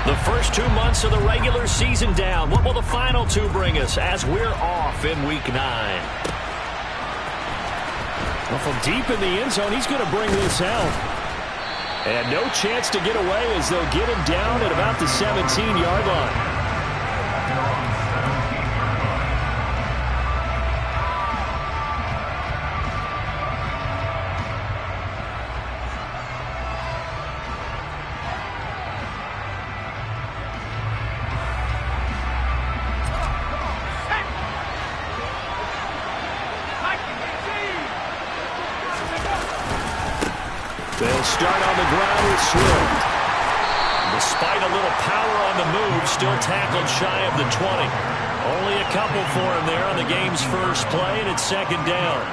The first 2 months of the regular season down. What will the final two bring us as we're off in Week 9? Well, from deep in the end zone, he's going to bring this out. And no chance to get away as they'll get him down at about the 17-yard line. They'll start on the ground with Swift. Despite a little power on the move, still tackled shy of the 20. Only a couple for him there on the game's first play, and it's second down.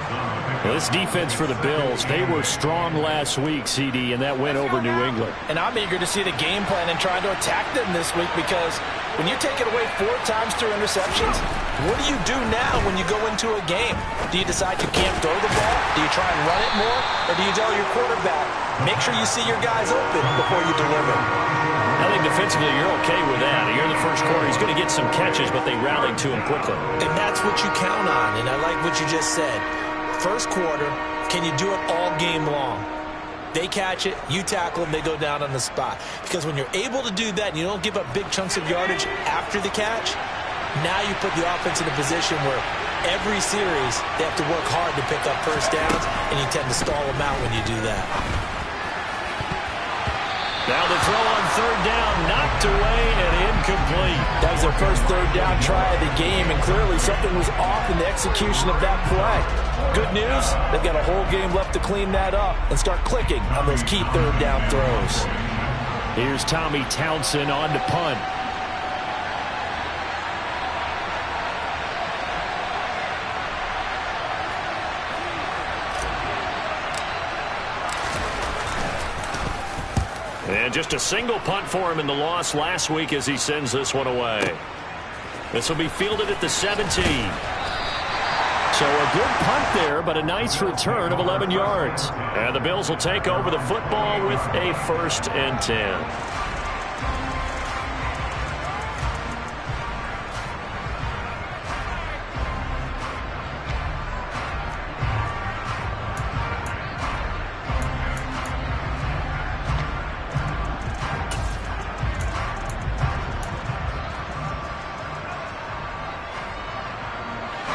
Well, this defense for the Bills, they were strong last week, CD, and that went over New England. And I'm eager to see the game plan and trying to attack them this week, because when you take it away 4 times through interceptions, what do you do now when you go into a game? Do you decide you can't throw the ball? Do you try and run it more? Or do you tell your quarterback, make sure you see your guys open before you deliver? I think defensively you're okay with that. Here in the first quarter, he's going to get some catches, but they rallied to him quickly. And that's what you count on, and I like what you just said. First quarter, can you do it all game long? They catch it, you tackle them, they go down on the spot. Because when you're able to do that and you don't give up big chunks of yardage after the catch, now you put the offense in a position where every series they have to work hard to pick up first downs, and you tend to stall them out when you do that. Now the throw on third down, knocked away and incomplete. That was their first third down try of the game, and clearly something was off in the execution of that play. Good news, they've got a whole game left to clean that up and start clicking on those key third down throws. Here's Tommy Townsend on to punt. And just a single punt for him in the loss last week as he sends this one away. This will be fielded at the 17. So a good punt there, but a nice return of 11 yards. And the Bills will take over the football with a 1st and 10.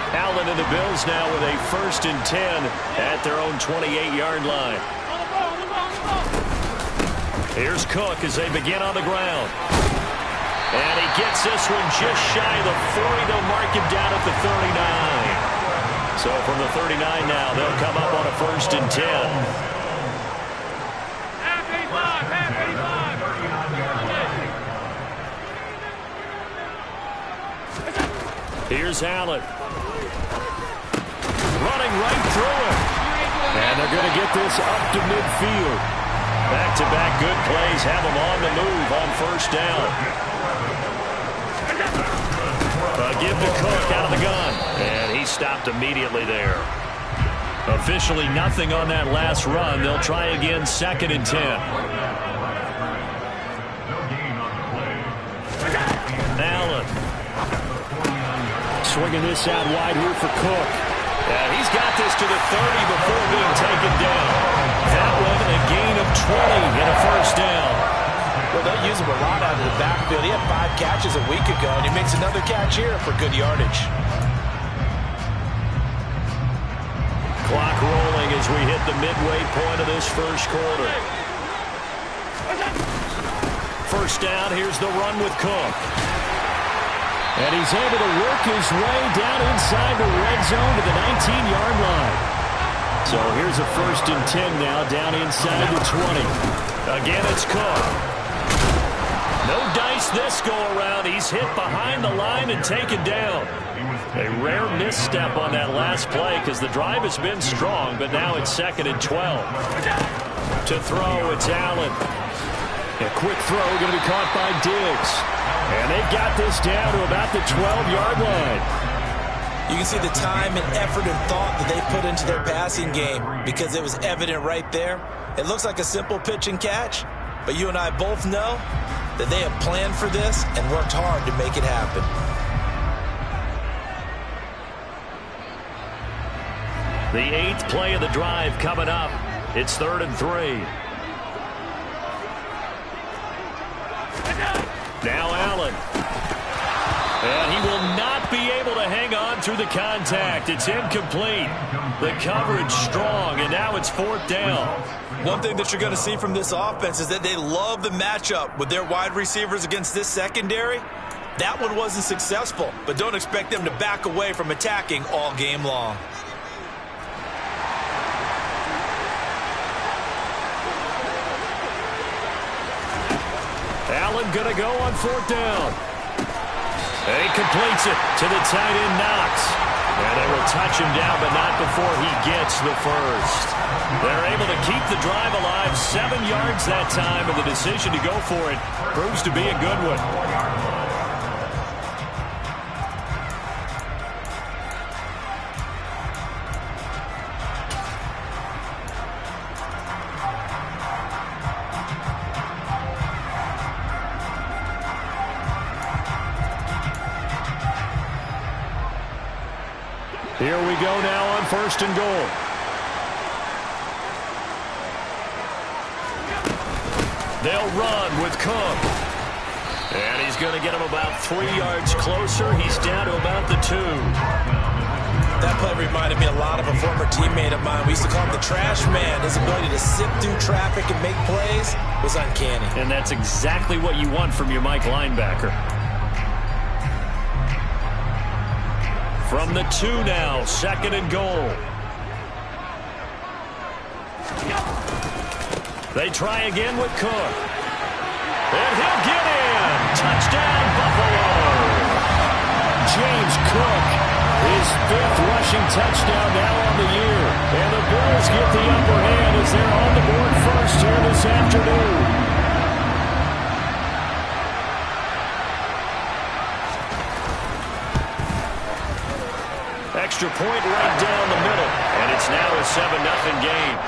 Allen and the Bills now with a 1st and 10 at their own 28-yard line. Here's Cook as they begin on the ground. And he gets this one just shy of the 40. They'll mark him down at the 39. So from the 39 now, they'll come up on a 1st and 10. Here's Allen. Running right through it. And they're going to get this up to midfield. Back-to-back good plays have them on the move on 1st down. Give to Cook out of the gun. And he stopped immediately there. Officially nothing on that last run. They'll try again 2nd and 10. Allen. Swinging this out wide here for Cook. And he's got this to the 30 before being taken down. That one a gain of 20 and a 1st down. Well, they'll use him a lot out of the backfield. He had 5 catches a week ago, and he makes another catch here for good yardage. Clock rolling as we hit the midway point of this first quarter. 1st down, here's the run with Cook. And he's able to work his way down inside the red zone to the 19-yard line. So here's a 1st and 10 now down inside the 20. Again, it's Cook. No dice this go-around. He's hit behind the line and taken down. A rare misstep on that last play because the drive has been strong, but now it's 2nd and 12. To throw, it's Allen. A quick throw going to be caught by Diggs. And they've got this down to about the 12-yard line. You can see the time and effort and thought that they put into their passing game because it was evident right there. It looks like a simple pitch and catch, but you and I both know that they have planned for this and worked hard to make it happen. The 8th play of the drive coming up. It's 3rd and 3. Now Allen. And he will not be able to hang on through the contact. It's incomplete. The coverage strong, and now it's 4th down. One thing that you're going to see from this offense is that they love the matchup with their wide receivers against this secondary. That one wasn't successful, but don't expect them to back away from attacking all game long. Allen going to go on 4th down. And he completes it to the tight end, Knox. And they will touch him down, but not before he gets the first. They're able to keep the drive alive, 7 yards that time, and the decision to go for it proves to be a good one. Here we go now on 1st and goal. They'll run with Cook. And he's going to get him about 3 yards closer. He's down to about the 2. That play reminded me a lot of a former teammate of mine. We used to call him the trash man. His ability to zip through traffic and make plays was uncanny. And that's exactly what you want from your Mike linebacker. From the 2 now, 2nd and goal. They try again with Cook. And he'll get in. Touchdown, Buffalo. James Cook, his 5th rushing touchdown now on the year. And the Bills get the upper hand as they're on the board first here this afternoon. Extra point right down the middle, and it's now a 7-0 game.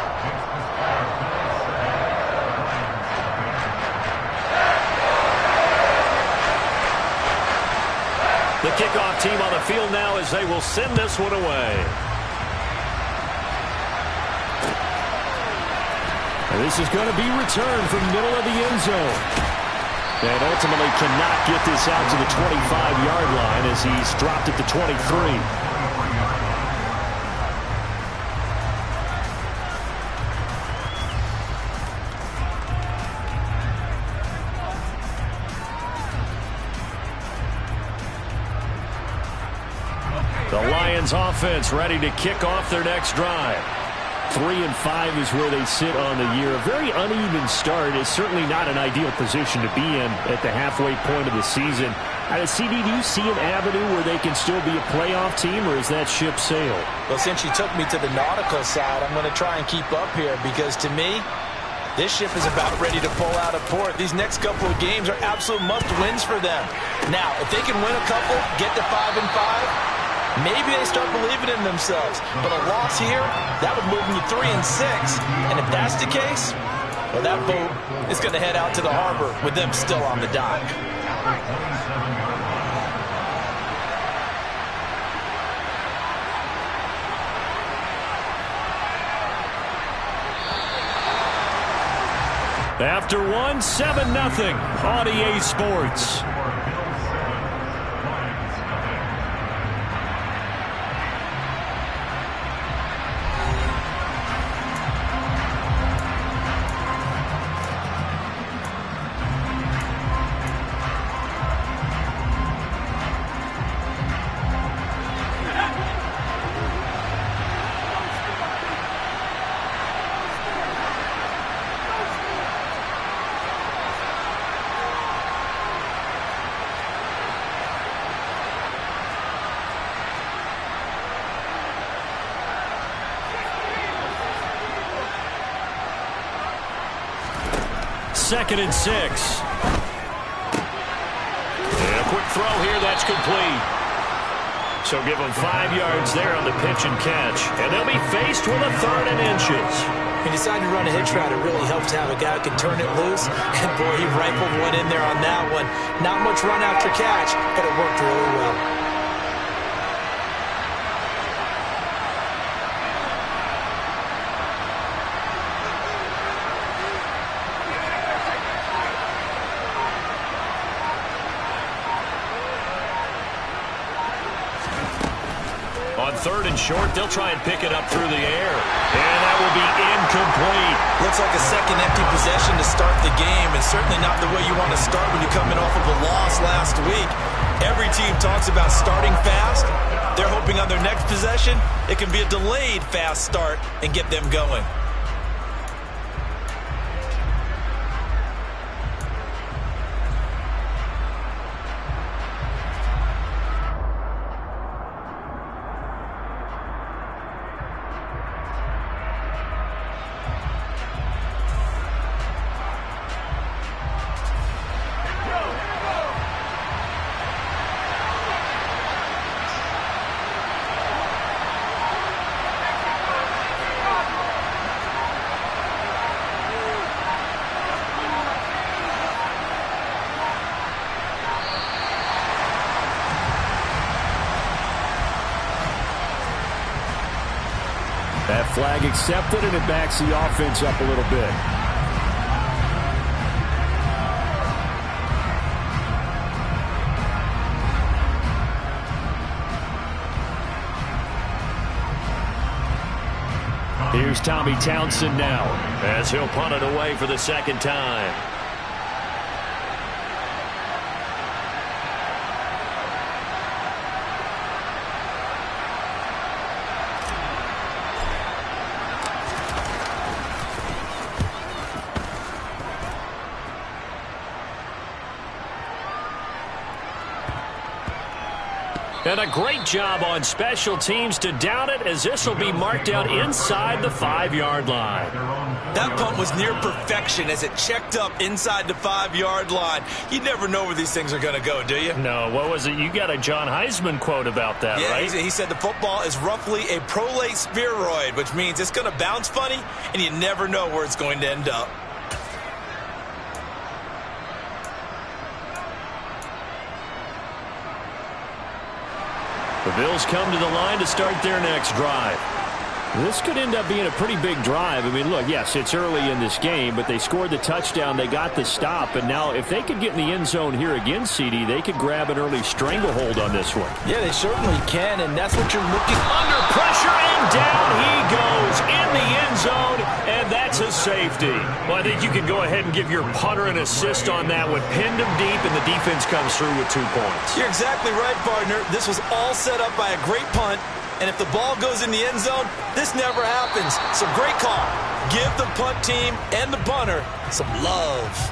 The kickoff team on the field now as they will send this one away. And this is going to be returned from middle of the end zone. And ultimately cannot get this out to the 25-yard line as he's dropped at the 23. The Lions offense ready to kick off their next drive. 3-5 is where they sit on the year. A very uneven start is certainly not an ideal position to be in at the halfway point of the season. CD, do you see an avenue where they can still be a playoff team, or is that ship sailed? Well, since you took me to the nautical side, I'm going to try and keep up here because to me, this ship is about ready to pull out of port. These next couple of games are absolute must-wins for them. Now, if they can win a couple, get to 5-5, maybe they start believing in themselves. But a loss here, that would move them to 3-6. And if that's the case, well, that boat is going to head out to the harbor with them still on the dock. After one, 7-0 on EA Sports. Second and 6. And a quick throw here, that's complete. So give them 5 yards there on the pitch and catch. And they'll be faced with a 3rd and inches. He decided to run a hitch route. It really helped to have a guy who can turn it loose. And, boy, he rifled one in there on that one. Not much run after catch, but it worked really well. On 3rd and short, they'll try and pick it up through the air. And that will be incomplete. Looks like a second empty possession to start the game, and certainly not the way you want to start when you're coming off of a loss last week. Every team talks about starting fast. They're hoping on their next possession, it can be a delayed fast start and get them going. That flag accepted, and it backs the offense up a little bit. Here's Tommy Townsend now, as he'll punt it away for the second time. And a great job on special teams to down it, as this will be marked out inside the 5-yard line. That punt was near perfection as it checked up inside the 5-yard line. You never know where these things are going to go, do you? No, what was it? You got a John Heisman quote about that, yeah, right? He said the football is roughly a prolate spheroid, which means it's going to bounce funny, and you never know where it's going to end up. The Bills come to the line to start their next drive. This could end up being a pretty big drive. I mean, look, yes, it's early in this game, but they scored the touchdown, they got the stop, and now if they could get in the end zone here again, CD, they could grab an early stranglehold on this one. Yeah, they certainly can, and that's what you're looking under pressure, and down he goes in the end zone, and that's a safety. Well, I think you can go ahead and give your punter an assist on that one. Pinned him deep, and the defense comes through with 2 points. You're exactly right, partner. This was all set up by a great punt. And if the ball goes in the end zone, this never happens. So great call. Give the punt team and the punter some love.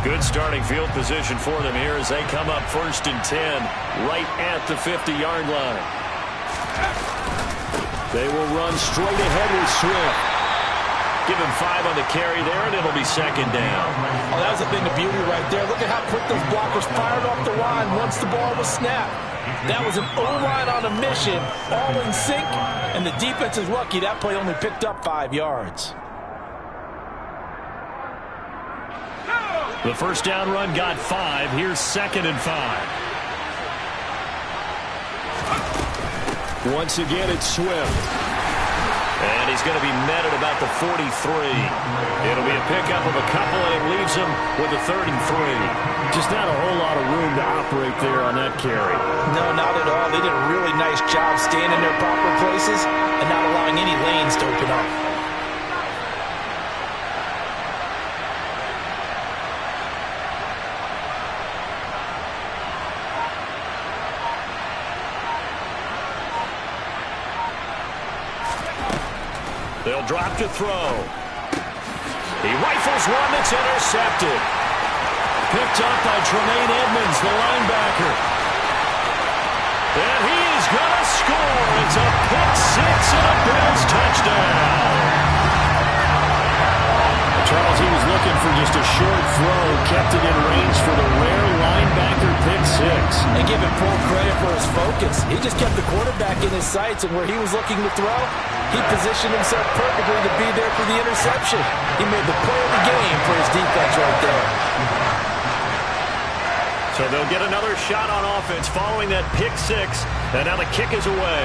Good starting field position for them here as they come up 1st and 10 right at the 50-yard line. They will run straight ahead with Swift. Give him 5 on the carry there, and it'll be 2nd down. Oh, that was a thing of beauty right there. Look at how quick those blockers fired off the line once the ball was snapped. That was an O-line on a mission, all in sync, and the defense is lucky that play only picked up 5 yards. The first down run got 5. Here's 2nd and 5. Once again, it's Swift. And he's going to be met at about the 43. It'll be a pickup of a couple, and it leaves him with a 3rd and 3. Just not a whole lot of room to operate there on that carry. No, not at all. They did a really nice job staying in their proper places and not allowing any lanes to open up. They'll drop to throw. He rifles one that's intercepted. Picked up by Tremaine Edmonds, the linebacker. And he is He's going to score. It's a pick six and a Bills touchdown. Charles, he was looking for just a short throw, kept it in range for the rare linebacker pick six. And give him full credit for his focus. He just kept the quarterback in his sights, and where he was looking to throw, he positioned himself perfectly to be there for the interception. He made the play of the game for his defense right there. So they'll get another shot on offense following that pick six, and now the kick is away.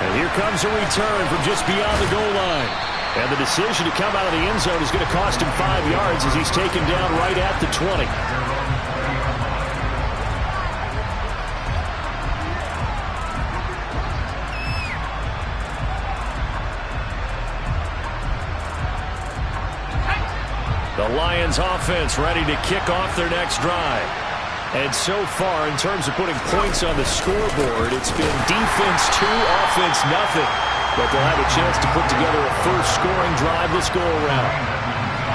And here comes a return from just beyond the goal line. And the decision to come out of the end zone is going to cost him 5 yards as he's taken down right at the 20. The Lions offense ready to kick off their next drive. And so far, in terms of putting points on the scoreboard, it's been defense 2, offense nothing. But they'll have a chance to put together a first scoring drive this go-around.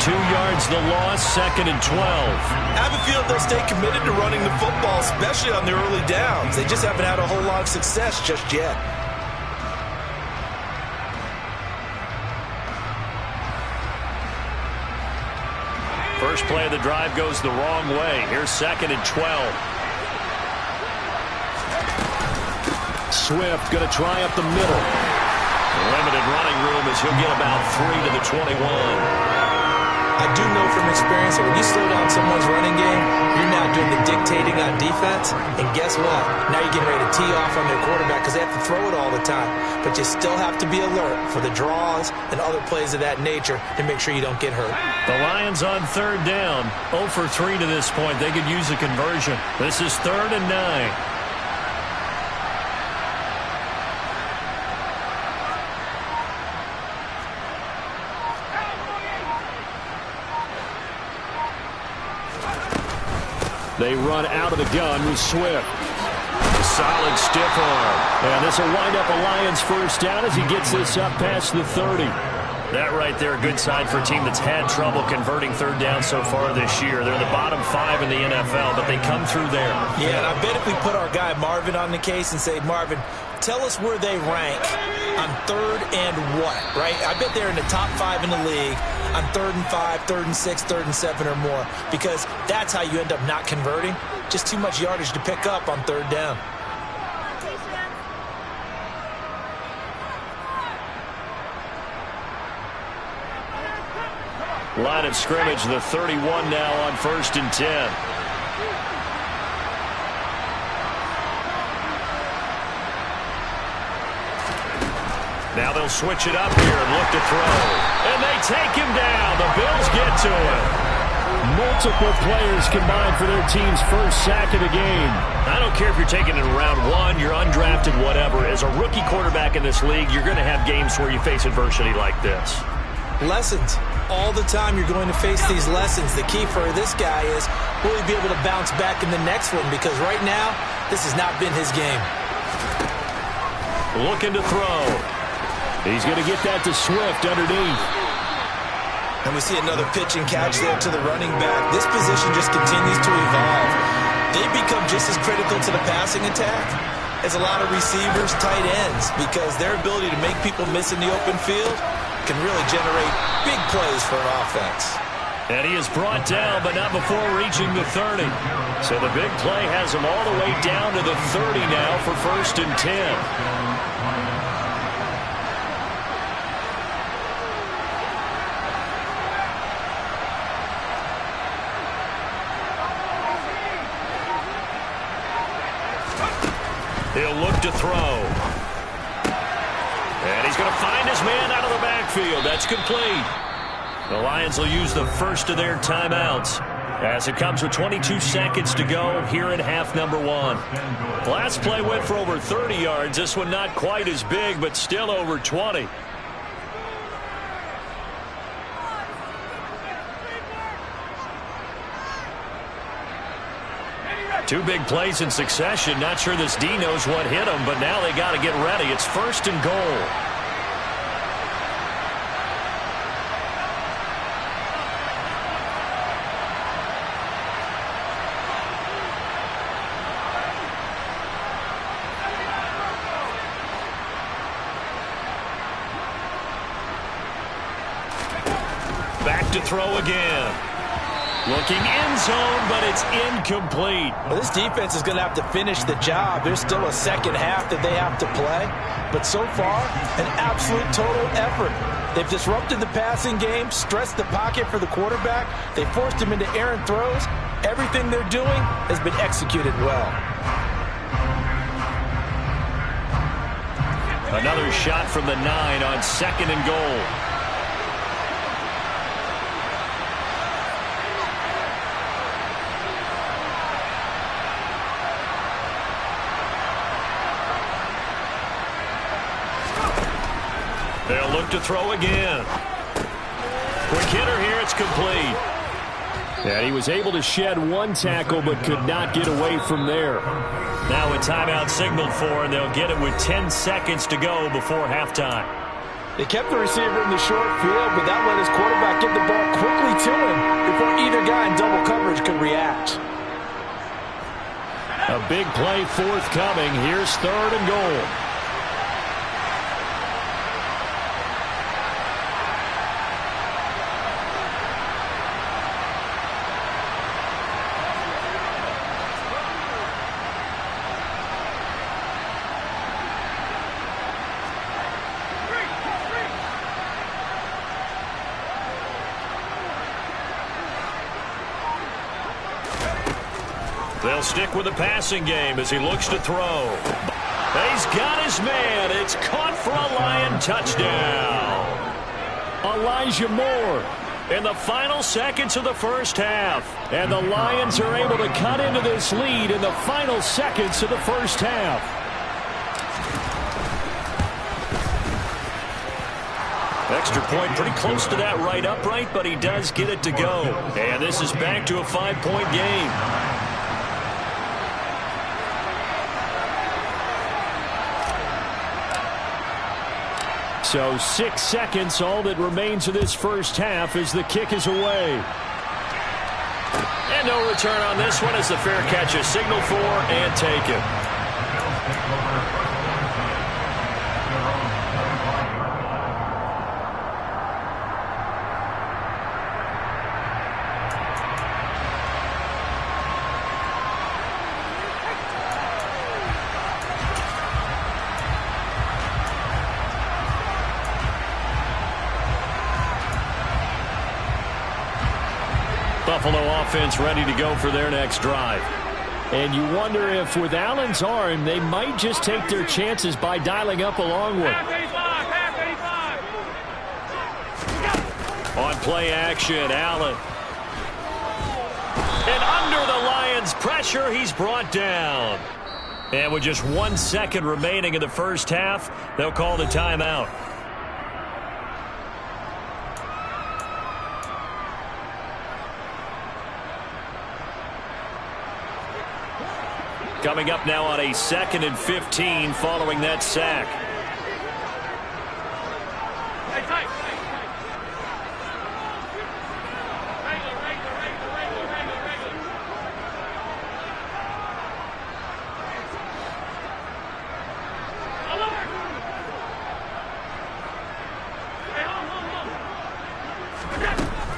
2 yards the loss, 2nd and 12. I have a feeling they'll stay committed to running the football, especially on their early downs. They just haven't had a whole lot of success just yet. First play of the drive goes the wrong way. Here's 2nd and 12. Swift going to try up the middle. Limited running room as he'll get about 3 to the 21. I do know from experience that when you slow down someone's running game, you're now doing the dictating on defense. And guess what? Now you're getting ready to tee off on their quarterback because they have to throw it all the time. But you still have to be alert for the draws and other plays of that nature to make sure you don't get hurt. The Lions on 3rd down. 0 for 3 to this point. They could use a conversion. This is 3rd and 9. They run out of the gun with Swift. A solid stiff arm. And this will wind up a Lions first down as he gets this up past the 30. That right there, a good sign for a team that's had trouble converting 3rd down so far this year. They're in the bottom 5 in the NFL, but they come through there. Yeah, and I bet if we put our guy Marvin on the case and say, Marvin, tell us where they rank on 3rd and what, right? I bet they're in the top 5 in the league on 3rd and 5, 3rd and 6, 3rd and 7 or more, because that's how you end up not converting. Just too much yardage to pick up on 3rd down. Line of scrimmage, the 31 now on 1st and 10. Now they'll switch it up here and look to throw. And they take him down. The Bills get to him. Multiple players combined for their team's first sack of the game. I don't care if you're taking it in round 1, you're undrafted, whatever. As a rookie quarterback in this league, you're going to have games where you face adversity like this. Lessons. All the time you're going to face these lessons. The key for this guy is, will he be able to bounce back in the next one? Because right now, this has not been his game. Looking to throw. He's going to get that to Swift underneath. And we see another pitch and catch there to the running back. This position just continues to evolve. They become just as critical to the passing attack as a lot of receivers, tight ends, because their ability to make people miss in the open field can really generate big plays for an offense. And he is brought down, but not before reaching the 30. So the big play has him all the way down to the 30 now for 1st and 10. He'll look to throw. And he's going to find his man out of the backfield. That's complete. The Lions will use the first of their timeouts as it comes with 22 seconds to go here in half number 1. Last play went for over 30 yards. This one not quite as big, but still over 20. Two big plays in succession. Not sure this D knows what hit him, but now they got to get ready. It's 1st and goal. Back to throw again. Looking end zone, but it's incomplete. Well, this defense is going to have to finish the job. There's still a second half that they have to play. But so far, an absolute total effort. They've disrupted the passing game, stressed the pocket for the quarterback. They forced him into errant throws. Everything they're doing has been executed well. Another shot from the 9 on 2nd and goal. They'll look to throw again. Quick hitter here, it's complete. And he was able to shed one tackle but could not get away from there. Now a timeout signaled for, and they'll get it with 10 seconds to go before halftime. They kept the receiver in the short field, but that let his quarterback get the ball quickly to him before either guy in double coverage could react. A big play forthcoming. Here's 3rd and goal. They'll stick with the passing game as he looks to throw. He's got his man. It's caught for a Lion touchdown. Elijah Moore in the final seconds of the first half. And the Lions are able to cut into this lead in the final seconds of the first half. Extra point pretty close to that right upright, but he does get it to go. And this is back to a 5-point game. So 6 seconds, all that remains of this first half as the kick is away. And no return on this one as the fair catch is signaled for and taken. Buffalo offense ready to go for their next drive. And you wonder if with Allen's arm, they might just take their chances by dialing up a long one. On play action, Allen. And under the Lions' pressure, he's brought down. And with just 1 second remaining in the first half, they'll call the timeout. Coming up now on a 2nd and 15 following that sack.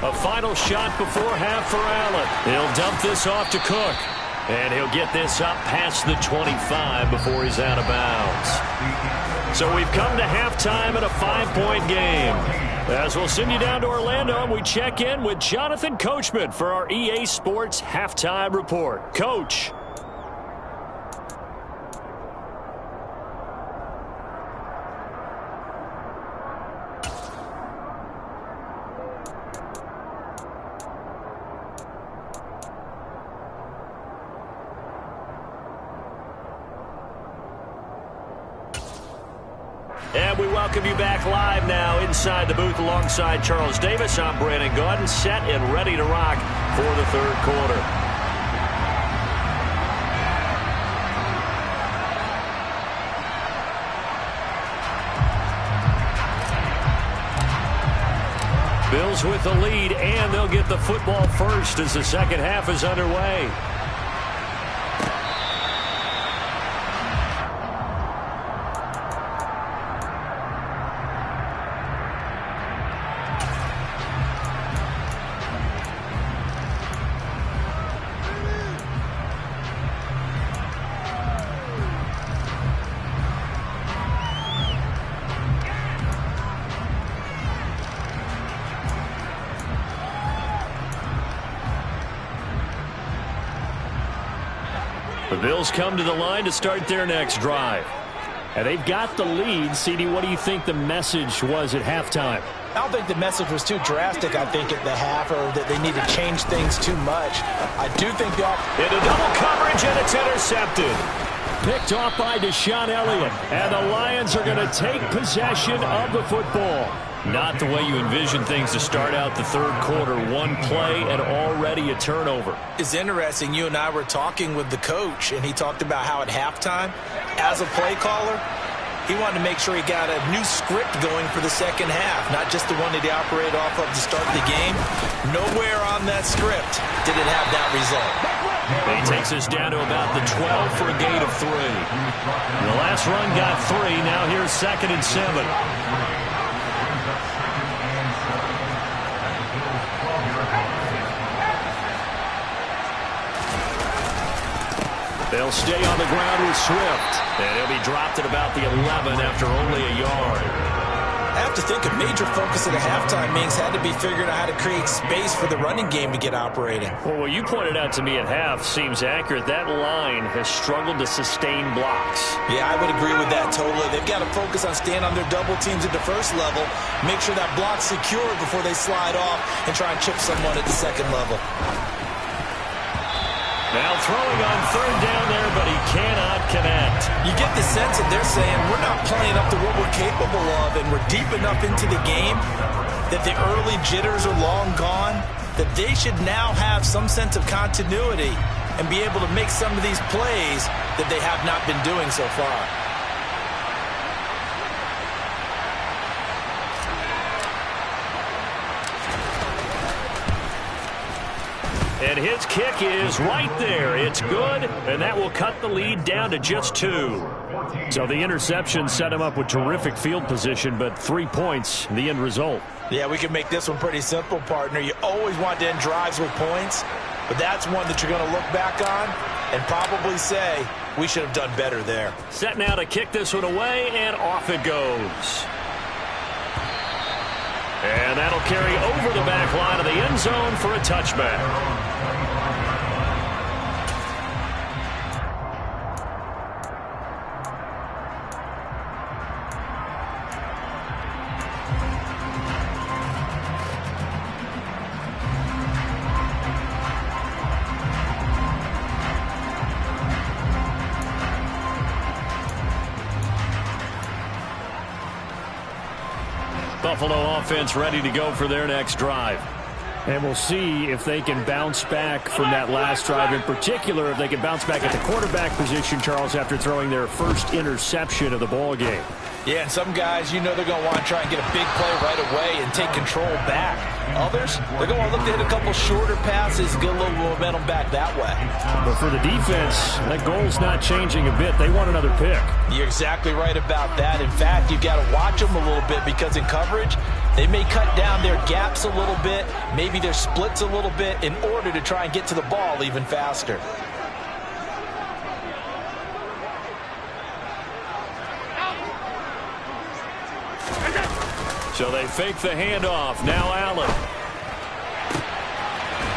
A final shot before half for Allen. He'll dump this off to Cook. And he'll get this up past the 25 before he's out of bounds. So we've come to halftime in a 5-point game. As we'll send you down to Orlando, and we check in with Jonathan Coachman for our EA Sports Halftime Report. Coach. And we welcome you back live now inside the booth alongside Charles Davis. I'm Brandon Gaudin, set and ready to rock for the third quarter. Bills with the lead, and they'll get the football first as the second half is underway. The Bills come to the line to start their next drive. And they've got the lead. CD, what do you think the message was at halftime? I don't think the message was too drastic, I think, at the half, or that they need to change things too much. I do think into double coverage, and it's intercepted. Picked off by Deshaun Elliott. And the Lions are going to take possession of the football. Not the way you envision things to start out the third quarter. One play and already a turnover. It's interesting. You and I were talking with the coach, and he talked about how at halftime, as a play caller, he wanted to make sure he got a new script going for the second half, not just the one that he operated off of to start the game. Nowhere on that script did it have that result. He takes us down to about the 12 for a gain of 3. The last run got 3. Now here's 2nd and 7. They'll stay on the ground with Swift. And he'll be dropped at about the 11 after only a yard. I have to think a major focus at the halftime, Minks, had to be figuring out how to create space for the running game to get operating. Well, what you pointed out to me at half seems accurate. That line has struggled to sustain blocks. Yeah, I would agree with that totally. They've got to focus on staying on their double teams at the first level, make sure that block's secure before they slide off and try and chip someone at the second level. Now throwing on third down there, but he cannot connect. You get the sense that they're saying we're not playing up to what we're capable of, and we're deep enough into the game that the early jitters are long gone, that they should now have some sense of continuity and be able to make some of these plays that they have not been doing so far. And his kick is right there. It's good, and that will cut the lead down to just 2. So the interception set him up with terrific field position, but 3 points, the end result. Yeah, we can make this one pretty simple, partner. You always want to end drives with points, but that's one that you're going to look back on and probably say, we should have done better there. Set now to kick this one away, and off it goes. And that'll carry over the back line of the end zone for a touchback. Buffalo offense ready to go for their next drive. And we'll see if they can bounce back from that last drive. In particular, if they can bounce back at the quarterback position, Charles, after throwing their first interception of the ball game. Yeah, and some guys, you know they're going to want to try and get a big play right away and take control back. Others, they're going to look to hit a couple shorter passes, get a little momentum back that way. But for the defense, that goal's not changing a bit. They want another pick. You're exactly right about that. In fact, you've got to watch them a little bit because in coverage, they may cut down their gaps a little bit, maybe their splits a little bit in order to try and get to the ball even faster. So they fake the handoff. Now Allen.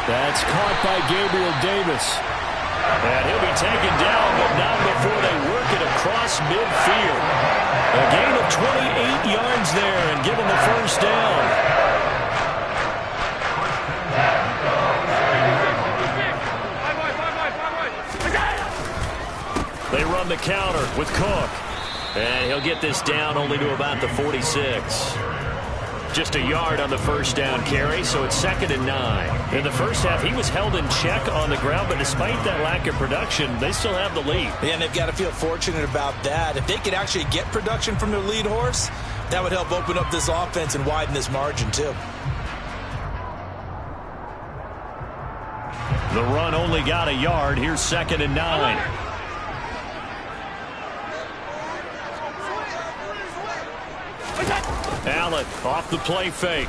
That's caught by Gabriel Davis. And he'll be taken down, but not before they work it across midfield. A gain of 28 yards there and given the first down. They run the counter with Cook. And he'll get this down only to about the 46. Just a yard on the first down carry, so it's 2nd and 9. In the first half, he was held in check on the ground, but despite that lack of production, they still have the lead. Yeah, and they've got to feel fortunate about that. If they could actually get production from their lead horse, that would help open up this offense and widen this margin, too. The run only got a yard. Here's 2nd and 9. Allen off the play fake.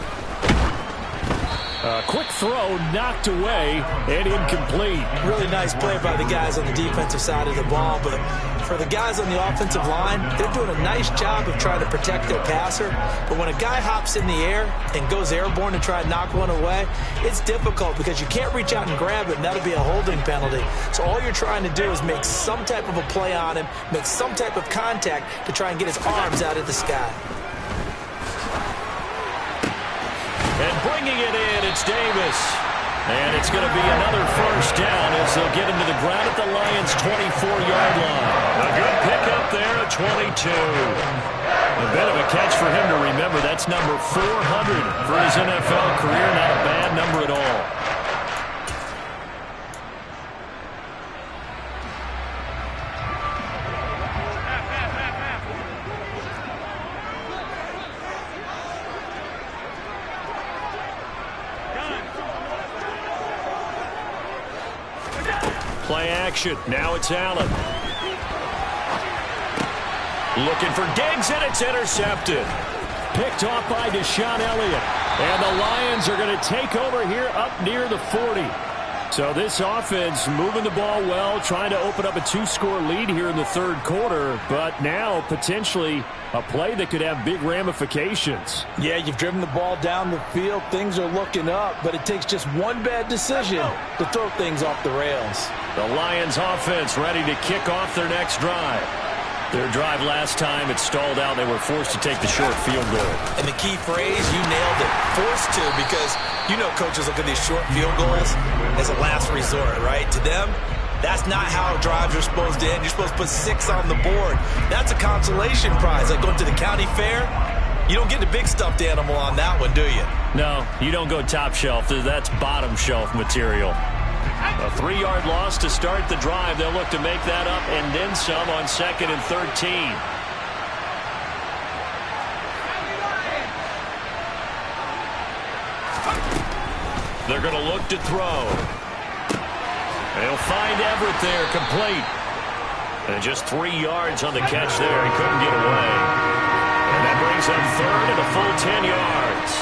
A quick throw knocked away and incomplete. Really nice play by the guys on the defensive side of the ball, but for the guys on the offensive line, they're doing a nice job of trying to protect their passer. But when a guy hops in the air and goes airborne to try and knock one away, it's difficult because you can't reach out and grab it, and that'll be a holding penalty. So all you're trying to do is make some type of a play on him, make some type of contact to try and get his arms out of the sky. And bringing it in, it's Davis. And it's going to be another first down as they'll get him to the ground at the Lions' 24-yard line. A good pickup there at 22. A bit of a catch for him to remember. That's number 400 for his NFL career. Not a bad number at all. Play action. Now it's Allen. Looking for Diggs, and it's intercepted. Picked off by Deshaun Elliott. And the Lions are going to take over here up near the 40. So this offense moving the ball well, trying to open up a 2-score lead here in the third quarter, but now potentially a play that could have big ramifications. Yeah, you've driven the ball down the field. Things are looking up, but it takes just one bad decision to throw things off the rails. The Lions offense ready to kick off their next drive. Their drive last time, it stalled out. They were forced to take the short field goal. And the key phrase, you nailed it, forced to, because you know coaches look at these short field goals as a last resort, right? To them, that's not how drives are supposed to end. You're supposed to put 6 on the board. That's a consolation prize, like going to the county fair. You don't get the big stuffed animal on that one, do you? No, you don't go top shelf. That's bottom shelf material. A 3-yard loss to start the drive. They'll look to make that up and then some on 2nd and 13. They're going to look to throw. They'll find Everett there, complete. And just 3 yards on the catch there. He couldn't get away. And that brings up 3rd and a full 10 yards.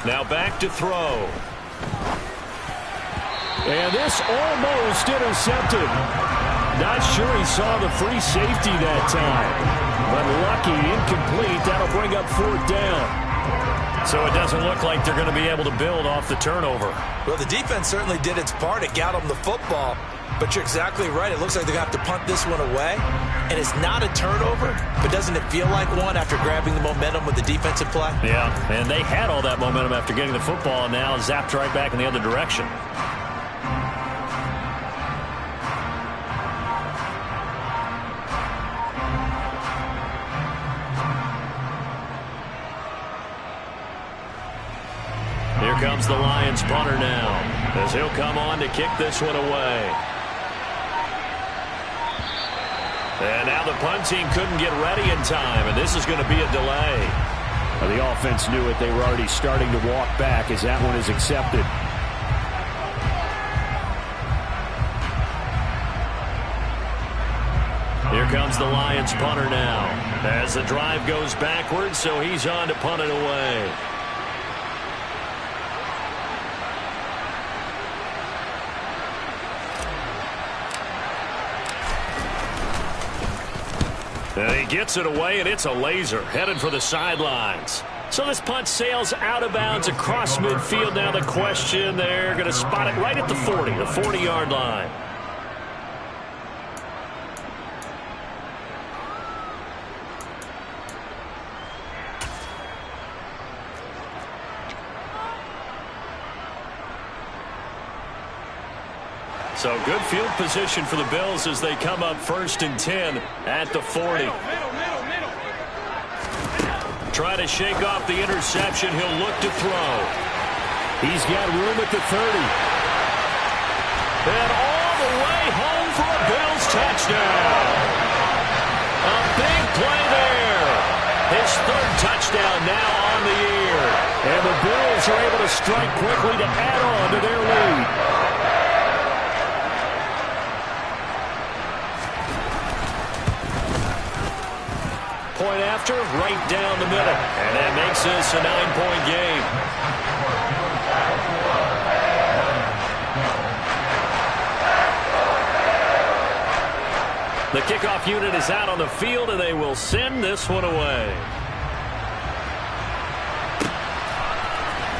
Now back to throw. And this almost intercepted. Not sure he saw the free safety that time. But lucky, incomplete. That'll bring up 4th down. So it doesn't look like they're going to be able to build off the turnover. Well, the defense certainly did its part. It got them the football. But you're exactly right. It looks like they're going to have to punt this one away. And it's not a turnover, but doesn't it feel like one after grabbing the momentum with the defensive play? Yeah, and they had all that momentum after getting the football, and now zapped right back in the other direction. Here comes the Lions punter now, as he'll come on to kick this one away. And now the punt team couldn't get ready in time, and this is going to be a delay. Well, the offense knew it. They were already starting to walk back as that one is accepted. Here comes the Lions punter now, as the drive goes backwards, so he's on to punt it away. And he gets it away, and it's a laser headed for the sidelines. So this punt sails out of bounds across midfield. Now the question, they're going to spot it right at the 40, the 40-yard line. So good field position for the Bills as they come up 1st and 10 at the 40. Try to shake off the interception. He'll look to throw. He's got room at the 30. And all the way home for a Bills touchdown. A big play there. His 3rd touchdown now on the year. And the Bills are able to strike quickly to add on to their lead. Point after, right down the middle. And that makes this a 9-point game. The kickoff unit is out on the field, and they will send this one away.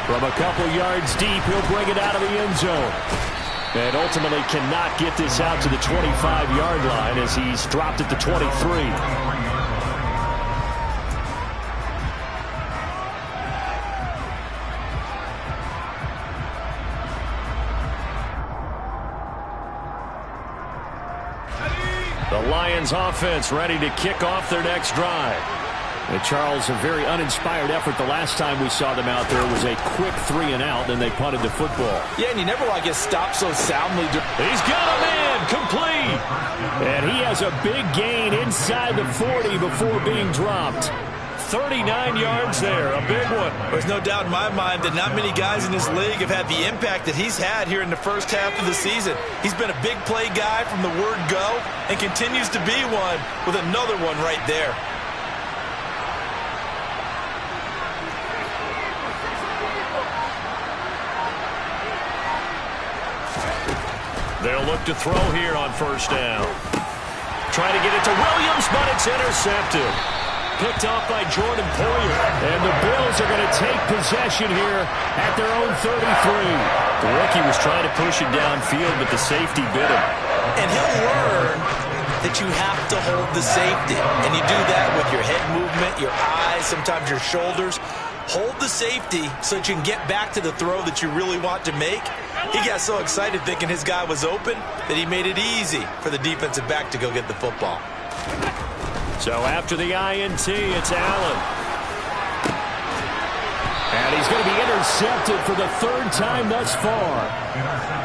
From a couple yards deep, he'll bring it out of the end zone. And ultimately cannot get this out to the 25-yard line as he's dropped at the 23. The Lions offense ready to kick off their next drive. And Charles, a very uninspired effort the last time we saw them out there. It was a quick 3-and-out, and they punted the football. Yeah, and you never want to get stopped so soundly. He's got a man, complete. And he has a big gain inside the 40 before being dropped. 39 yards there, a big one. There's no doubt in my mind that not many guys in this league have had the impact that he's had here in the first half of the season. He's been a big play guy from the word go and continues to be one with another one right there. They'll look to throw here on first down. Trying to get it to Williams, but it's intercepted. Picked off by Jordan Poyer. And the Bills are going to take possession here at their own 33. The rookie was trying to push it downfield, but the safety bit him. And he'll learn that you have to hold the safety. And you do that with your head movement, your eyes, sometimes your shoulders. Hold the safety so that you can get back to the throw that you really want to make. He got so excited thinking his guy was open that he made it easy for the defensive back to go get the football. So after the INT, it's Allen. And he's going to be intercepted for the third time thus far.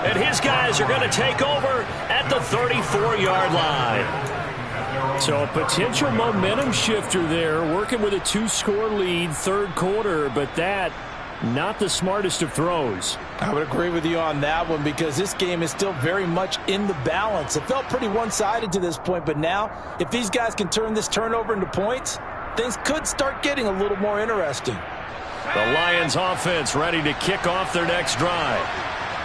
And his guys are going to take over at the 34-yard line. So a potential momentum shifter there, working with a 2-score lead, third quarter, but that not the smartest of throws. I would agree with you on that one because this game is still very much in the balance. It felt pretty one-sided to this point, but now if these guys can turn this turnover into points, things could start getting a little more interesting. The Lions offense ready to kick off their next drive.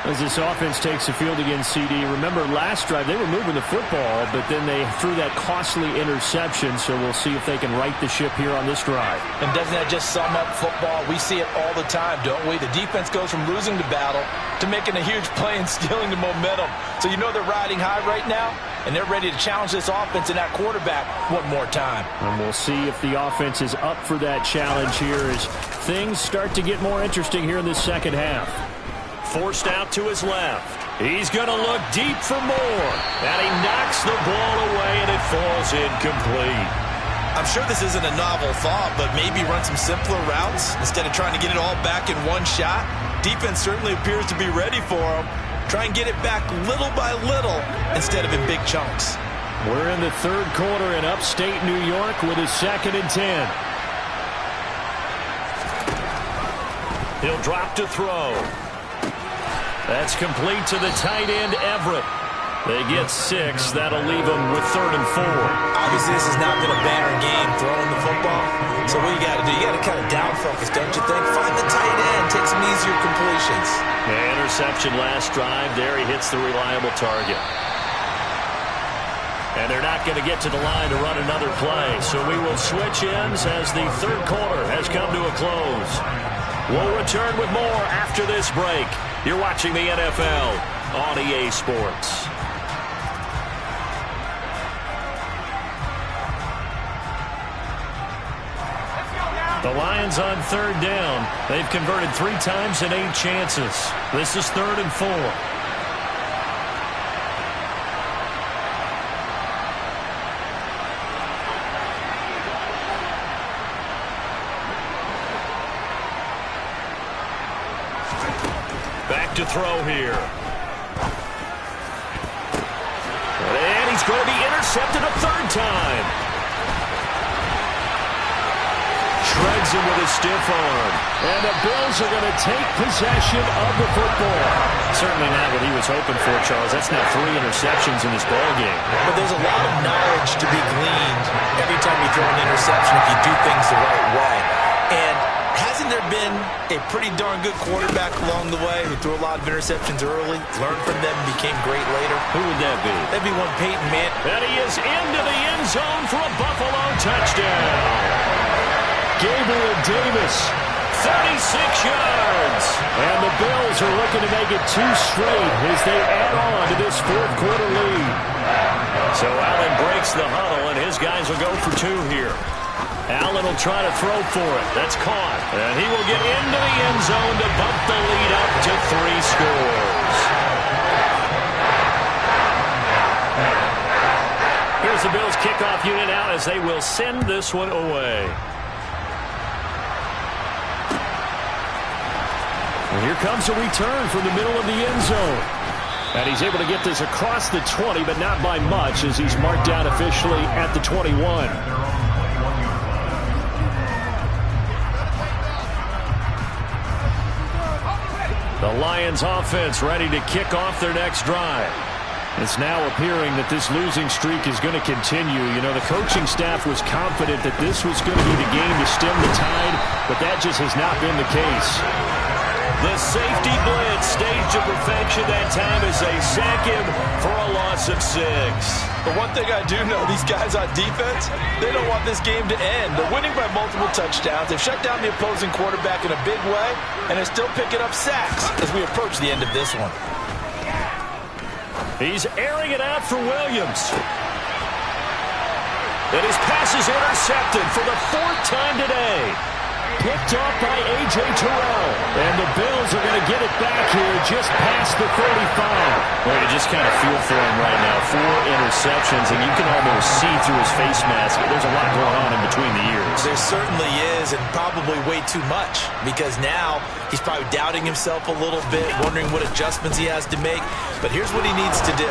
As this offense takes the field against CD, remember last drive they were moving the football, but then they threw that costly interception, so we'll see if they can right the ship here on this drive. And doesn't that just sum up football? We see it all the time, don't we? The defense goes from losing the battle to making a huge play and stealing the momentum. So you know they're riding high right now, and they're ready to challenge this offense and that quarterback one more time. And we'll see if the offense is up for that challenge here as things start to get more interesting here in this second half. Forced out to his left. He's going to look deep for more. And he knocks the ball away, and it falls incomplete. I'm sure this isn't a novel thought, but maybe run some simpler routes instead of trying to get it all back in one shot. Defense certainly appears to be ready for him. Try and get it back little by little instead of in big chunks. We're in the third quarter in upstate New York with a 2nd and 10. He'll drop to throw. That's complete to the tight end, Everett. They get 6. That'll leave them with 3rd and 4. Obviously, this has not been a banner game throwing the football. So what you got to do, you got to kind of down focus, don't you think? Find the tight end, take some easier completions. Yeah, interception last drive. There he hits the reliable target. And they're not going to get to the line to run another play. So we will switch ends as the third quarter has come to a close. We'll return with more after this break. You're watching the NFL on EA Sports. The Lions on 3rd down. They've converted 3 times in 8 chances. This is 3rd and 4. Back to throw here. And he's going to be intercepted a 3rd time. Shreds him with a stiff arm. And the Bills are going to take possession of the football. Certainly not what he was hoping for, Charles. That's now 3 interceptions in this ball game. But there's a lot of knowledge to be gleaned every time you throw an interception. If the right way. And hasn't there been a pretty darn good quarterback along the way who threw a lot of interceptions early, learned from them, and became great later? Who would that be? That'd be one Peyton Manning. And he is into the end zone for a Buffalo touchdown. Gabriel Davis, 36 yards. And the Bills are looking to make it 2 straight as they add on to this fourth quarter lead. So Allen breaks the huddle, and his guys will go for 2 here. Allen will try to throw for it. That's caught. And he will get into the end zone to bump the lead up to 3 scores. Here's the Bills kickoff unit out as they will send this one away. And here comes a return from the middle of the end zone. And he's able to get this across the 20, but not by much as he's marked down officially at the 21. The Lions offense ready to kick off their next drive. It's now appearing that this losing streak is going to continue. You know, the coaching staff was confident that this was going to be the game to stem the tide, but that just has not been the case. The safety blitz staged to perfection that time as they sack him for a loss of 6. But one thing I do know, these guys on defense, they don't want this game to end. They're winning by multiple touchdowns. They've shut down the opposing quarterback in a big way, and they're still picking up sacks as we approach the end of this one. He's airing it out for Williams. And his pass is intercepted for the 4th time today. Picked off by A.J. Terrell. And the Bills are going to get it back here just past the 35. Well, you just kind of feel for him right now. 4 interceptions, and you can almost see through his face mask. There's a lot going on in between the ears. There certainly is, and probably way too much, because now he's probably doubting himself a little bit, wondering what adjustments he has to make. But here's what he needs to do.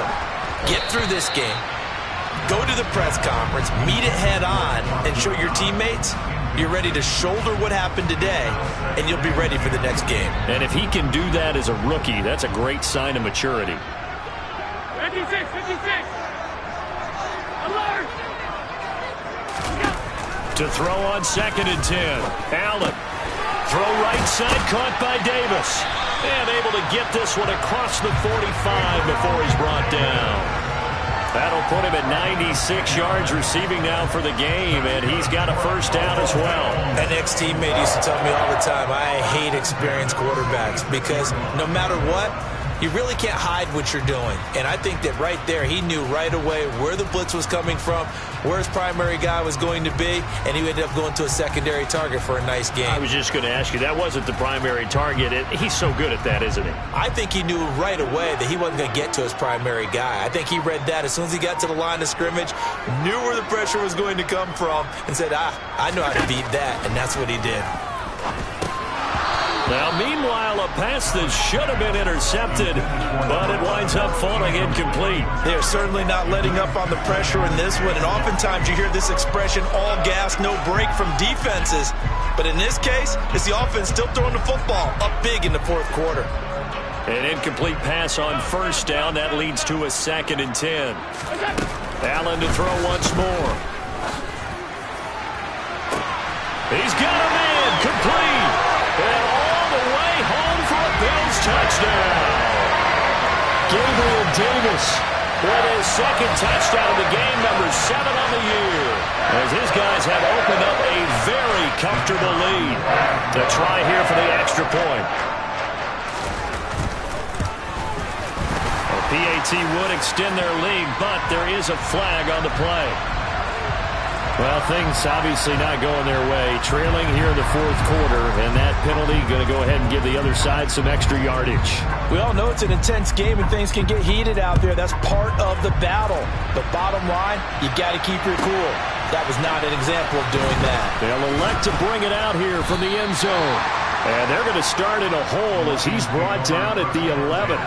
Get through this game. Go to the press conference, meet it head on, and show your teammates you're ready to shoulder what happened today, and you'll be ready for the next game. And if he can do that as a rookie, that's a great sign of maturity. 56, 56. Alert! To throw on 2nd and 10. Allen. Throw right side, caught by Davis. And able to get this one across the 45 before he's brought down. That'll put him at 96 yards receiving now for the game, and he's got a first down as well. An ex-teammate used to tell me all the time, I hate experienced quarterbacks because no matter what, you really can't hide what you're doing. And I think that right there, he knew right away where the blitz was coming from, where his primary guy was going to be, and he ended up going to a secondary target for a nice game. I was just going to ask you, that wasn't the primary target. He's so good at that, isn't he? I think he knew right away that he wasn't going to get to his primary guy. I think he read that as soon as he got to the line of scrimmage, knew where the pressure was going to come from, and said, I know how to beat that, and that's what he did. Now, meanwhile, a pass that should have been intercepted, but it winds up falling incomplete. They are certainly not letting up on the pressure in this one, and oftentimes you hear this expression, all gas, no break from defenses. But in this case, it's the offense still throwing the football up big in the 4th quarter. An incomplete pass on 1st down. That leads to a 2nd and 10. Allen to throw once more. He's got a man complete. And all the way home for a Bills touchdown. Gabriel Davis with his 2nd touchdown of the game, number 7 on the year. As his guys have opened up a very comfortable lead. To try here for the extra point. PAT would extend their lead, but there is a flag on the play. Well, things obviously not going their way. Trailing here in the 4th quarter, and that penalty going to go ahead and give the other side some extra yardage. We all know it's an intense game and things can get heated out there. That's part of the battle. But bottom line, you got to keep your cool. That was not an example of doing that. They'll elect to bring it out here from the end zone. And they're going to start in a hole as he's brought down at the 11.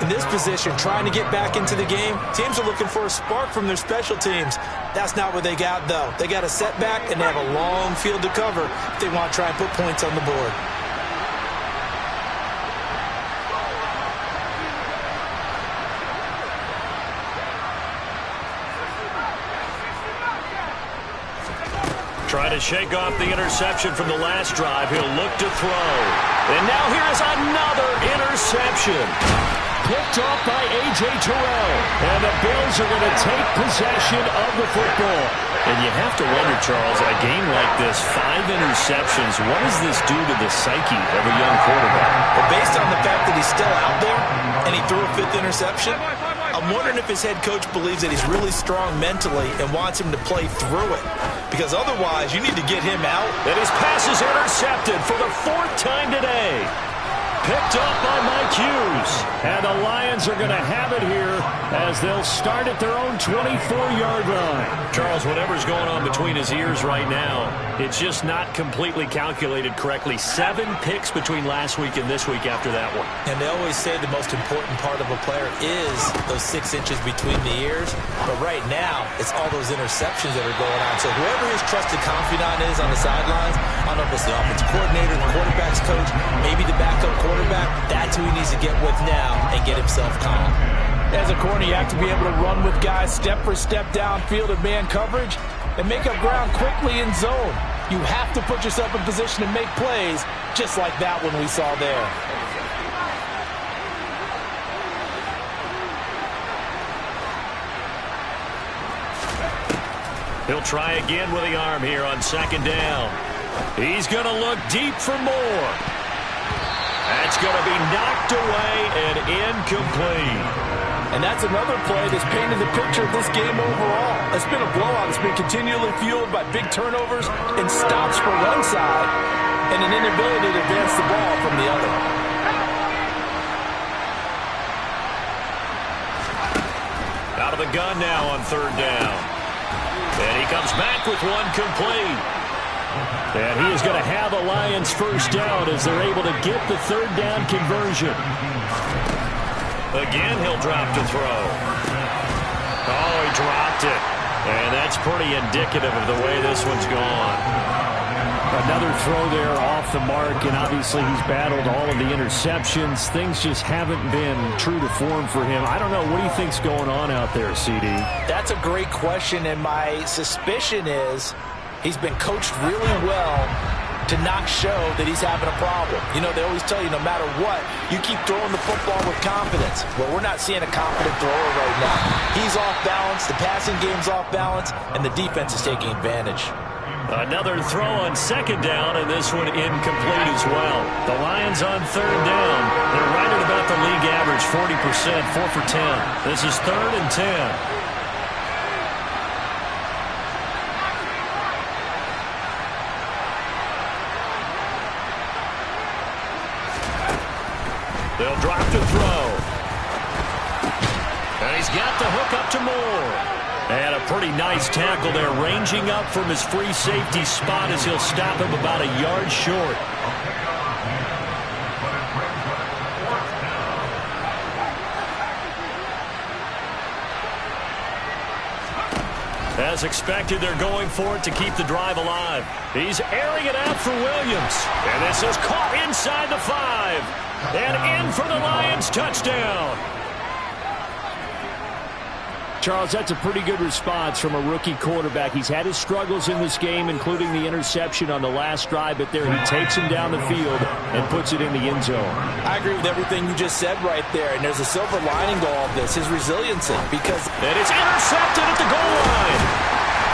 In this position, trying to get back into the game, teams are looking for a spark from their special teams. That's not what they got, though. They got a setback, and they have a long field to cover if they want to try and put points on the board. Trying to shake off the interception from the last drive. He'll look to throw. And now here is another interception. Picked off by A.J. Terrell. And the Bills are going to take possession of the football. And you have to wonder, Charles, a game like this, 5 interceptions, what does this do to the psyche of a young quarterback? Well, based on the fact that he's still out there and he threw a 5th interception, I'm wondering if his head coach believes that he's really strong mentally and wants him to play through it. Because otherwise, you need to get him out. And his pass is intercepted for the 4th time today. Picked up by Mike Hughes. And the Lions are going to have it here as they'll start at their own 24-yard line. Charles, whatever's going on between his ears right now, it's just not completely calculated correctly. 7 picks between last week and this week after that one. And they always say the most important part of a player is those 6 inches between the ears. But right now, it's all those interceptions that are going on. So whoever his trusted confidant is on the sidelines, I don't know if it's the offensive coordinator, the quarterback's coach, maybe the backup quarterback, that's who he needs to get with now and get himself calm. As a corner, you have to be able to run with guys step for step downfield in man coverage and make up ground quickly in zone. You have to put yourself in position to make plays, just like that one we saw there. He'll try again with the arm here on 2nd down. He's going to look deep for more. That's going to be knocked away and incomplete. And that's another play that's painted the picture of this game overall. It's been a blowout. It's been continually fueled by big turnovers and stops for one side and an inability to advance the ball from the other. Out of the gun now on 3rd down. And he comes back with one complete. And he is going to have a Lions 1st down as they're able to get the 3rd down conversion. Again, he'll drop to throw. Oh, he dropped it. And that's pretty indicative of the way this one's gone. Another throw there off the mark, and obviously he's battled all of the interceptions. Things just haven't been true to form for him. I don't know. What do you think's going on out there, CD? That's a great question, and my suspicion is he's been coached really well to not show that he's having a problem. You know, they always tell you no matter what, you keep throwing the football with confidence. Well, we're not seeing a confident thrower right now. He's off balance, the passing game's off balance, and the defense is taking advantage. Another throw on 2nd down, and this one incomplete as well. The Lions on 3rd down. They're right at about the league average, 40%, 4 for 10. This is 3rd and 10. They'll drop to throw. And he's got the hook up to Moore. And a pretty nice tackle there, ranging up from his free safety spot as he'll stop him about a yard short. As expected, they're going for it to keep the drive alive. He's airing it out for Williams. And this is caught inside the 5. And in for the Lions touchdown. Charles, that's a pretty good response from a rookie quarterback. He's had his struggles in this game, including the interception on the last drive, but there he takes him down the field and puts it in the end zone. I agree with everything you just said right there, and there's a silver lining to all of this, his resiliency, because... And it's intercepted at the goal line.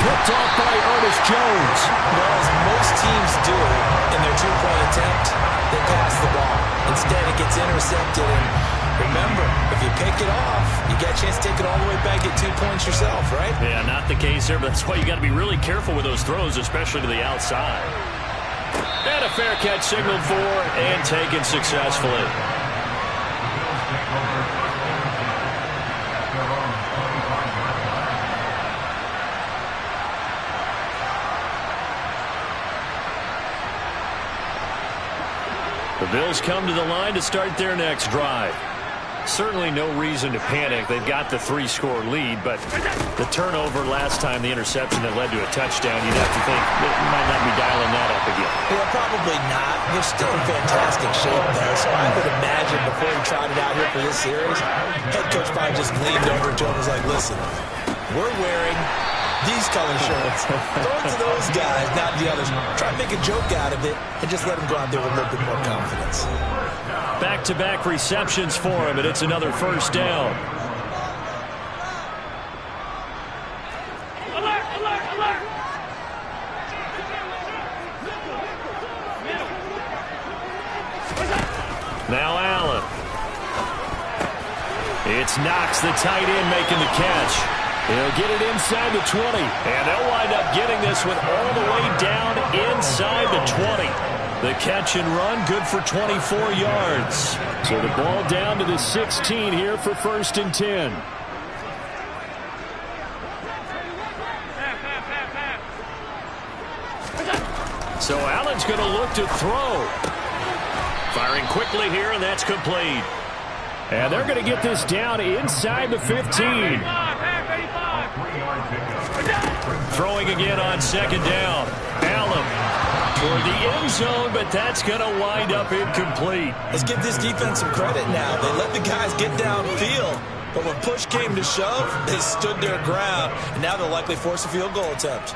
Picked off by Ernest Jones. Well, as most teams do in their 2-point attempt, they pass the ball. Instead, it gets intercepted, and remember, if you pick it off, you get a chance to take it all the way back, get 2 points yourself, right? Yeah, not the case there, but that's why you got to be really careful with those throws, especially to the outside. And a fair catch signaled for and taken successfully. The Bills come to the line to start their next drive. Certainly no reason to panic. They've got the 3-score lead, but the turnover last time, the interception that led to a touchdown, you'd have to think that you might not be dialing that up again. Well, probably not. They're still in fantastic shape there, so I would imagine before he trotted out here for this series, head coach probably just leaned over to him and was like, listen, we're wearing These color shirts. Throw it to those guys, not the others. Try to make a joke out of it and just let them go out there with a little bit more confidence. Back-to-back receptions for him, and it's another first down. Alert, alert, alert. Now Allen. It's Knox, the tight end, making the catch. He'll get it inside the 20. And they'll wind up getting this one all the way down inside the 20. The catch and run, good for 24 yards. So the ball down to the 16 here for 1st and 10. So Allen's going to look to throw. Firing quickly here, and that's complete. And they're going to get this down inside the 15. Throwing again on 2nd down. Allen toward the end zone, but that's going to wind up incomplete. Let's give this defense some credit now. They let the guys get downfield, but when push came to shove, they stood their ground, and now they'll likely force a field goal attempt.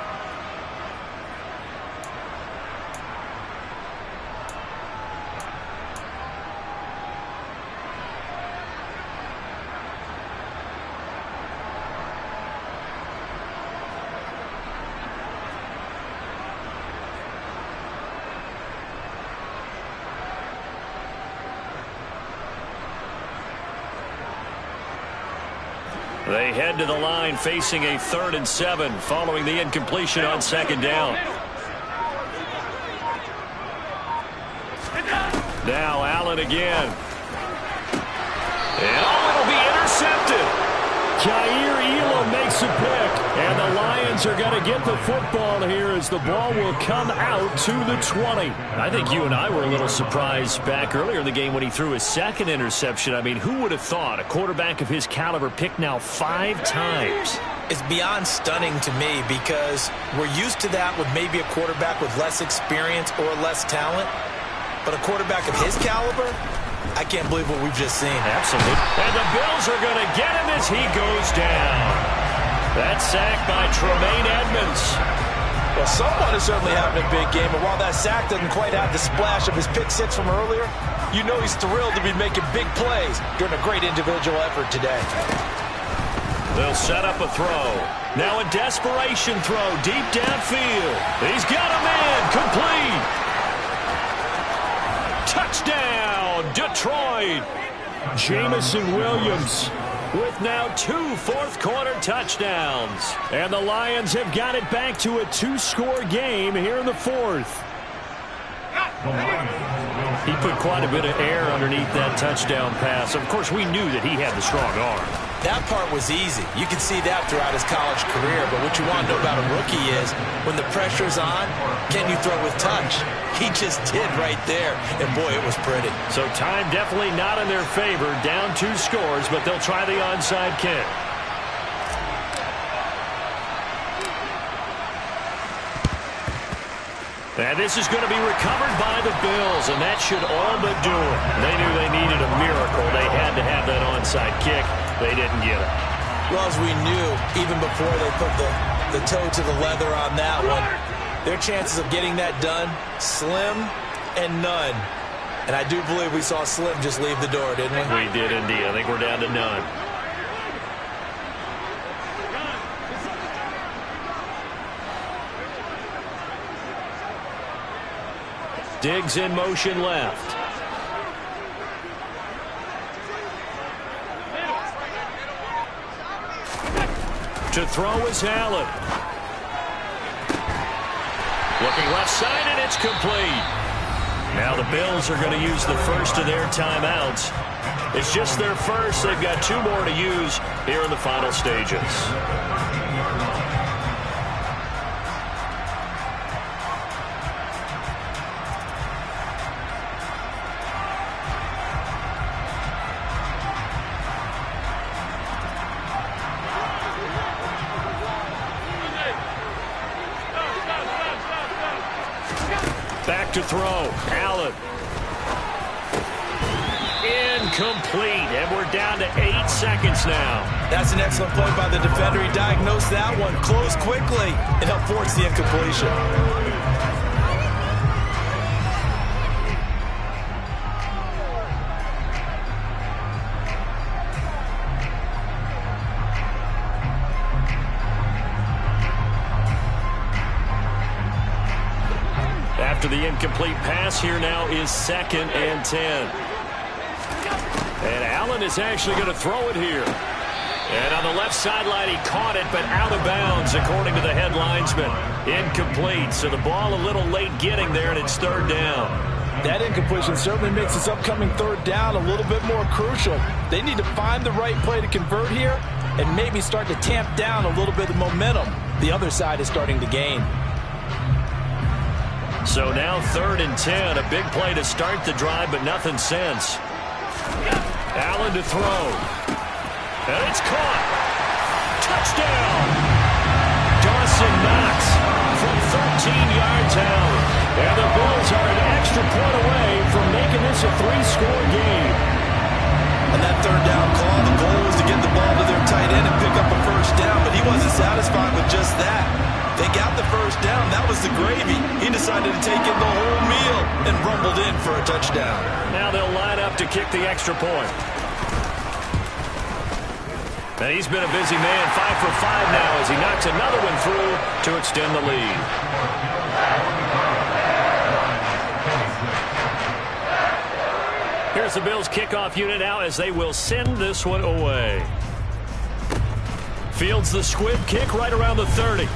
They head to the line facing a 3rd and 7 following the incompletion on 2nd down. Now Allen again. And it'll be intercepted. Jair Elam makes a pick. And the Lions are going to get the football here as the ball will come out to the 20. I think you and I were a little surprised back earlier in the game when he threw his 2nd interception. I mean, who would have thought a quarterback of his caliber picked now 5 times? It's beyond stunning to me because we're used to that with maybe a quarterback with less experience or less talent. But a quarterback of his caliber, I can't believe what we've just seen. Absolutely. And the Bills are going to get him as he goes down. That sack by Tremaine Edmonds. Well, someone is certainly having a big game, and while that sack doesn't quite have the splash of his pick six from earlier, you know he's thrilled to be making big plays during a great individual effort today. They'll set up a throw. Now a desperation throw deep downfield. He's got a man. Complete. Touchdown, Detroit. Jamison Williams with now 2 fourth-quarter touchdowns. And the Lions have got it back to a 2-score game here in the 4th. He put quite a bit of air underneath that touchdown pass. Of course, we knew that he had the strong arm. That part was easy. You can see that throughout his college career. But what you want to know about a rookie is when the pressure's on, can you throw with touch? He just did right there. And, boy, it was pretty. So time definitely not in their favor. Down 2 scores, but they'll try the onside kick. And this is going to be recovered by the Bills, and that should all but do it. They knew they needed a miracle. They had to have that onside kick. They didn't get it. Well, as we knew, even before they put the toe to the leather on that one, their chances of getting that done, slim and none. And I do believe we saw Slim just leave the door, didn't we? We did indeed. I think we're down to none. Diggs in motion left. To throw is Allen. Looking left side, and it's complete. Now the Bills are going to use the first of their timeouts. It's just their first. They've got 2 more to use here in the final stages. Back to throw. Allen. incomplete, and we're down to 8 seconds now. That's an excellent play by the defender. He diagnosed that one, closed quickly, and helped force the incompletion. After the incomplete pass, here now is 2nd and 10. And Allen is actually going to throw it here. And on the left sideline, he caught it, but out of bounds, according to the head linesman. Incomplete, so the ball a little late getting there, and it's 3rd down. That incompletion certainly makes this upcoming 3rd down a little bit more crucial. They need to find the right play to convert here and maybe start to tamp down a little bit of momentum the other side is starting to gain. So now 3rd and 10, a big play to start the drive, but nothing since. Allen to throw. And it's caught. Touchdown. Dawson Knox from 13 yards out. And the Bills are an extra point away from making this a 3-score game. And that 3rd down call, the goal was to get the ball to their tight end and pick up a 1st down, but he wasn't satisfied with just that. They got the 1st down. That was the gravy. He decided to take in the whole meal and rumbled in for a touchdown. Now they'll line up to kick the extra point. And he's been a busy man, 5 for 5 now as he knocks another one through to extend the lead. Here's the Bills kickoff unit now as they will send this one away. Fields the squib kick right around the 30.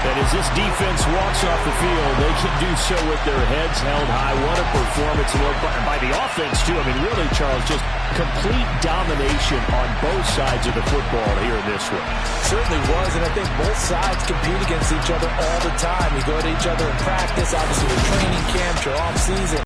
And as this defense walks off the field, they can do so with their heads held high. What a performance by the offense, too. I mean, really, Charles, just complete domination on both sides of the football here in this one. Certainly was, and I think both sides compete against each other all the time. You go to each other in practice, obviously with training camp, your off season.